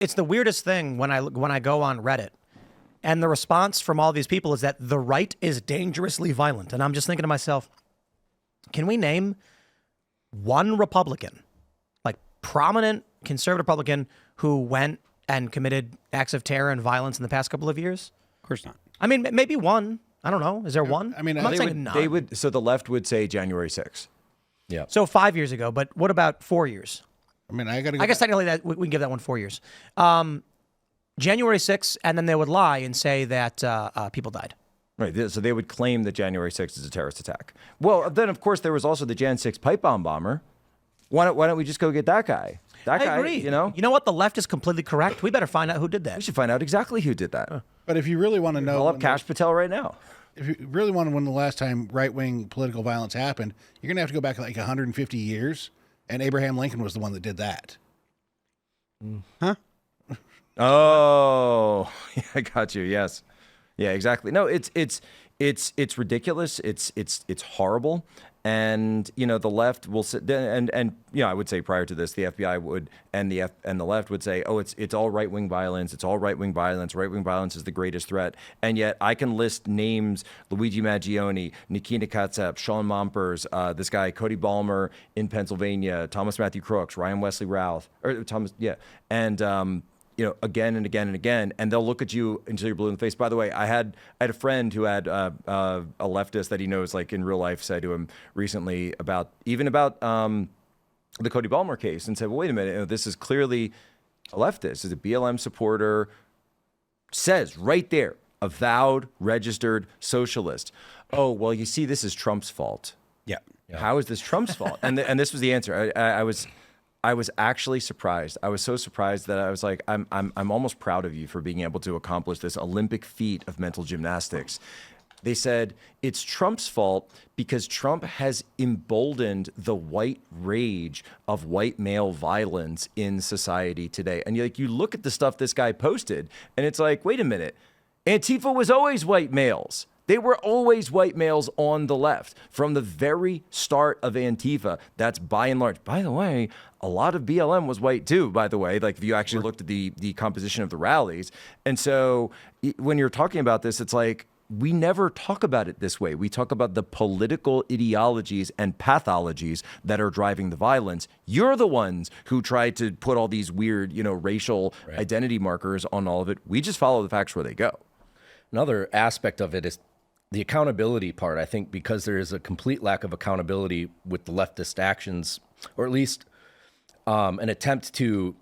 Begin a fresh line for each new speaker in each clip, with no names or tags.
it's the weirdest thing when I go on Reddit, and the response from all these people is that the right is dangerously violent. And I'm just thinking to myself, can we name one Republican, like prominent conservative Republican, who went and committed acts of terror and violence in the past couple of years?
Of course not.
I mean, maybe one. I don't know. Is there one?
I mean,
I'm not saying none.
They would. So the left would say January 6th.
Yeah.
So 5 years ago, but what about 4 years?
I mean, I
guess technically that we can give that one 4 years. January 6th, and then they would lie and say that people died.
Right. So they would claim that January 6th is a terrorist attack. Well, then of course there was also the Jan 6 pipe bomb bomber. Why don't we just go get that guy? That guy,
I agree.
You know.
You know what? The left is completely correct. We better find out who did that.
We should find out exactly who did that.
But if you really want to know,
Call up Kash Patel right now.
If you really want to know when the last time right-wing political violence happened, you're going to have to go back like 150 years, and Abraham Lincoln was the one that did that.
Huh?
Oh, yeah, I got you. Yes. Yeah, exactly. No, it's ridiculous. It's horrible. And you know, the left will sit and you know, I would say prior to this, the FBI would and the left would say, oh, it's all right-wing violence. It's all right-wing violence. Right-wing violence is the greatest threat. And yet I can list names: Luigi Maggioni, Nikita Katsep, Sean Mompers, this guy Cody Ballmer in Pennsylvania, Thomas Matthew Crooks, Ryan Wesley Routh, or Thomas, yeah, and you know, again and again and again, and they'll look at you until you're blue in the face. By the way, I had a friend who had a leftist that he knows, like in real life, said to him recently about the Cody Ballmer case, and said, well, wait a minute, you know, this is clearly a leftist. This is a BLM supporter, says right there, avowed, registered socialist. Oh, well, you see, this is Trump's fault.
Yeah.
How is this Trump's fault? And this was the answer. I was actually surprised. I was so surprised that I was like, I'm almost proud of you for being able to accomplish this Olympic feat of mental gymnastics. They said it's Trump's fault because Trump has emboldened the white rage of white male violence in society today. And you look at the stuff this guy posted, and it's like, wait a minute, Antifa was always white males. They were always white males on the left from the very start of Antifa. That's by and large. By the way, a lot of BLM was white too, by the way, like if you actually looked at the composition of the rallies. And so when you're talking about this, it's like, we never talk about it this way. We talk about the political ideologies and pathologies that are driving the violence. You're the ones who try to put all these weird, you know, racial identity markers on all of it. We just follow the facts where they go.
Another aspect of it is the accountability part. I think because there is a complete lack of accountability with the leftist actions, or at least an attempt to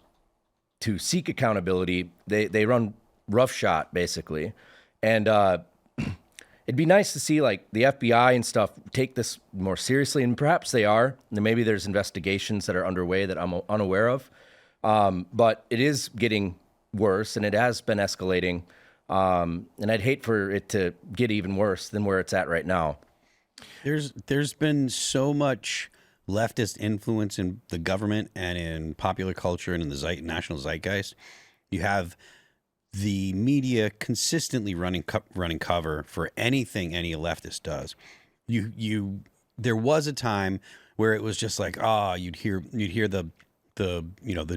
seek accountability, they run roughshod basically. And it'd be nice to see like the FBI and stuff take this more seriously, and perhaps they are. And maybe there's investigations that are underway that I'm unaware of. But it is getting worse, and it has been escalating. And I'd hate for it to get even worse than where it's at right now.
There's been so much leftist influence in the government and in popular culture and in the national zeitgeist. You have the media consistently running cover for anything any leftist does. There was a time where it was just like, you'd hear the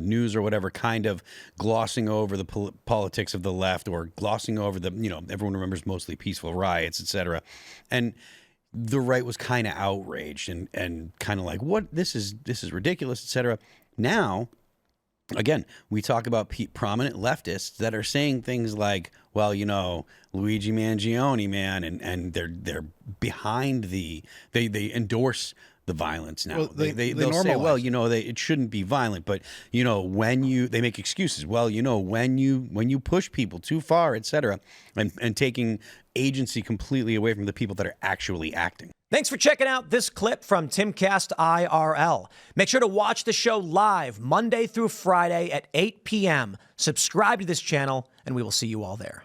news or whatever kind of glossing over the politics of the left, or glossing over the, everyone remembers mostly peaceful riots, etc. And the right was kind of outraged and kind of like, what, this is ridiculous, etc. Now, again, we talk about prominent leftists that are saying things like, well, Luigi Mangione, man, and they're behind they endorse the violence now.
Well, they
they'll say,
normalize.
well, it shouldn't be violent, but when they make excuses, well, when you push people too far, etc., and taking agency completely away from the people that are actually acting.
Thanks for checking out this clip from Timcast IRL. Make sure to watch the show live Monday through Friday at 8 p.m. Subscribe to this channel, and we will see you all there.